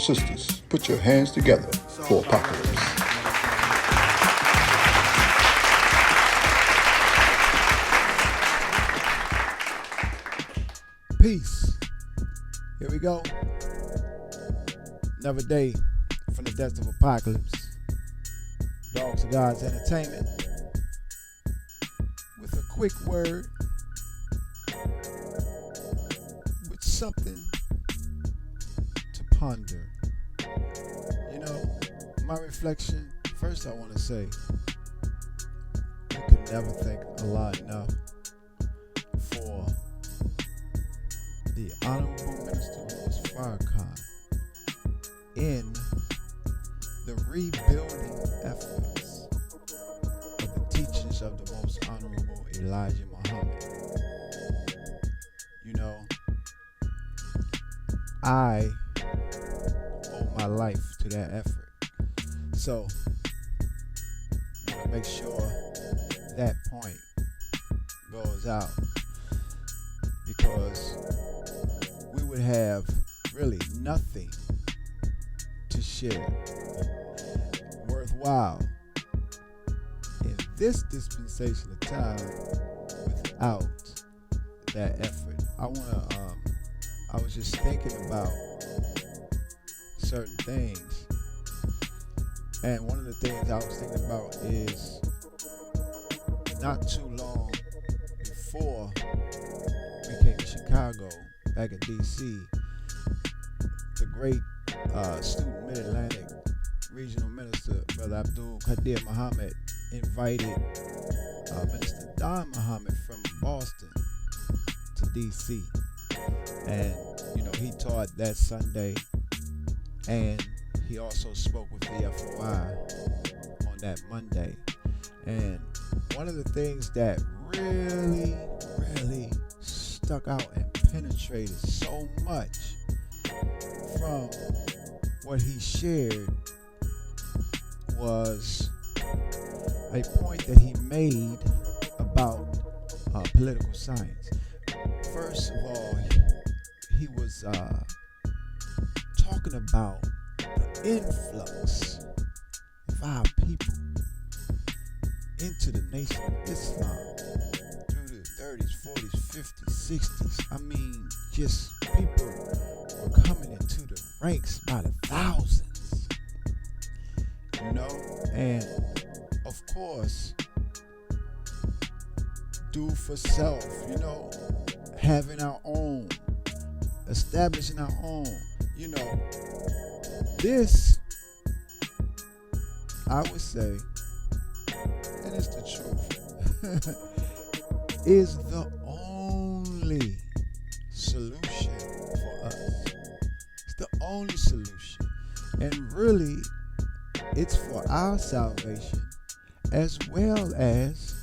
sisters, put your hands together for Apocalypse. Peace. Here we go. Another day from the depths of Apocalypse. Dogs of God's Entertainment. With a quick word. With something to ponder. You know, my reflection, first I want to say, we can never thank Allah enough for the Honorable Minister Louis Farrakhan in the rebuilding efforts of the teachings of the Most Honorable Elijah Muhammad. You know, I owe my life to that effort. So, I want to make sure that point goes out, because we would have really nothing to share worthwhile in this dispensation of time without that effort. I was just thinking about certain things, and one of the things I was thinking about is not too long before we came to Chicago, back in D.C., the great student Mid-Atlantic Regional Minister, Brother Abdul Qadir Muhammad, invited Minister Don Muhammad from Boston to D.C. And, you know, he taught that Sunday, and he also spoke with the FOI on that Monday. And one of the things that really stuck out and penetrated so much from what he shared was a point that he made about political science. First of all, he was talking about the influx of our people into the Nation of Islam through the 30s, 40s, 50s, 60s. I mean, just people were coming into the ranks by the thousands, you know. And of course, do for self, you know, having our own, establishing our own, you know. This, I would say, and it's the truth, is the only solution for us. It's the only solution. And really, it's for our salvation as well as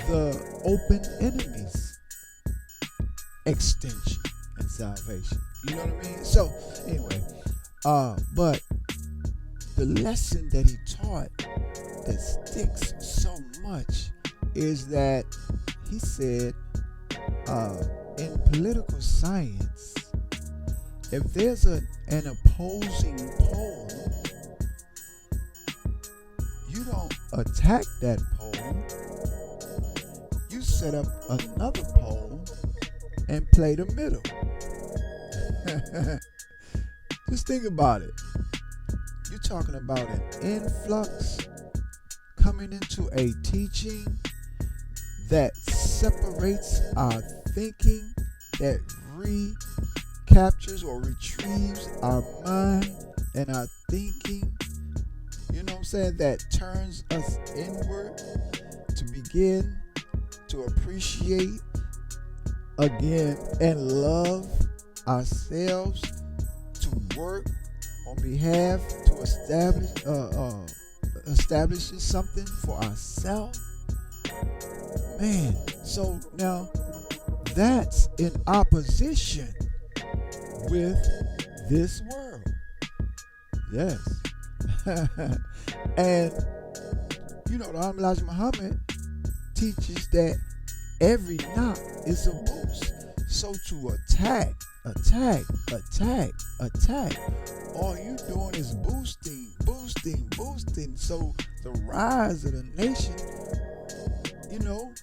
the open enemy's extension and salvation. You know what I mean? So, anyway, but the lesson that he taught that sticks so much is that he said, in political science, if there's an opposing pole, you don't attack that pole. You set up another pole and play the middle. Just think about it. You're talking about an influx coming into a teaching that separates our thinking, that recaptures or retrieves our mind and our thinking. You know what I'm saying? That turns us inward to begin to appreciate again and love ourselves, to work on behalf to establishing something for ourselves. Man, so now that's in opposition with this world. Yes. And you know, the Honorable Elijah Muhammad teaches that every knock is a boost. So to attack attack, attack, attack. All you doing is boosting, boosting, boosting. So the rise of the nation,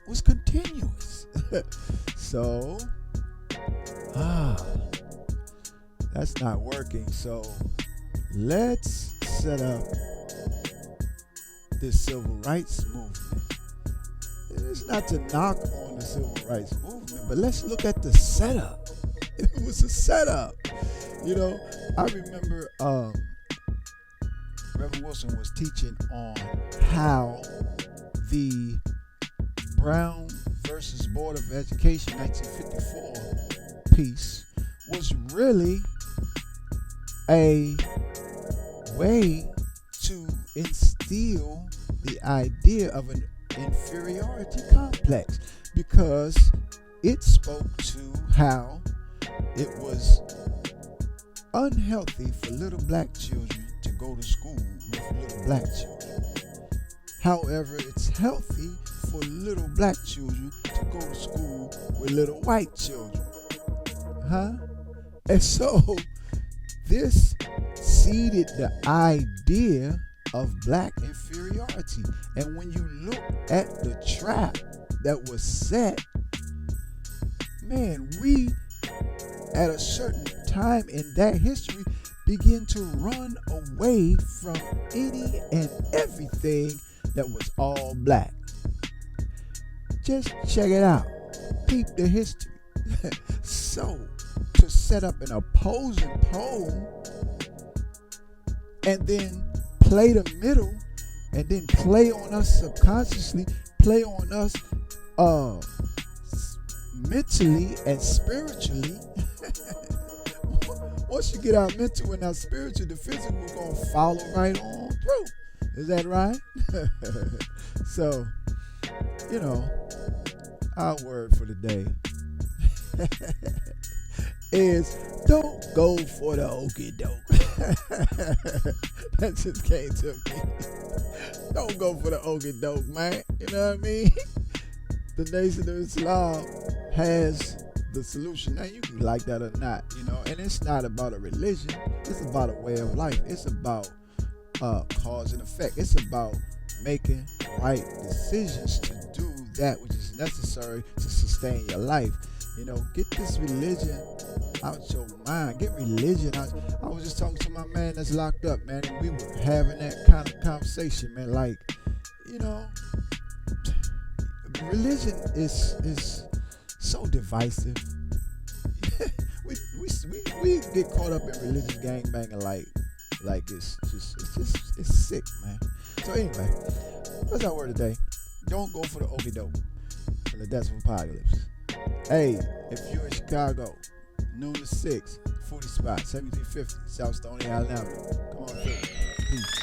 was continuous. So, that's not working. So let's set up this civil rights movement. It's not to knock on the civil rights movement, but let's look at the setup. It was a setup. I remember Reverend Wilson was teaching on how the Brown versus Board of Education 1954 piece was really a way to instill the idea of an inferiority complex, because it spoke to how it was unhealthy for little black children to go to school with little black children. However, it's healthy for little black children to go to school with little white children. And so this seeded the idea of black inferiority. And when you look at the trap that was set, man, we at a certain time in that history begin to run away from any and everything that was all black. Just check it out. Peep the history. So, to set up an opposing pole and then play the middle and then play on us subconsciously, play on us mentally and spiritually. Once you get our mental and our spiritual, the physical is going to follow right on through. Is that right? So, our word for the day is don't go for the oaky-doke. That just came to me. Don't go for the oaky-doke, man. You know what I mean? The Nation of Islam has the solution. Now, you can like that or not, and it's not about a religion. It's about a way of life. It's about cause and effect. It's about making right decisions to do that which is necessary to sustain your life. Get this religion out your mind. Get religion out. I was just talking to my man that's locked up, man, and we were having that kind of conversation, man. Like, religion is so divisive. we get caught up in religious gangbanging like it's sick, man. So anyway, what's our word today? Don't go for the oaky-doke from the Decimal Apocalypse. Hey, if you're in Chicago, noon to 6, 40 spot, 7350 South Stony Island Avenue. Come on through. Peace.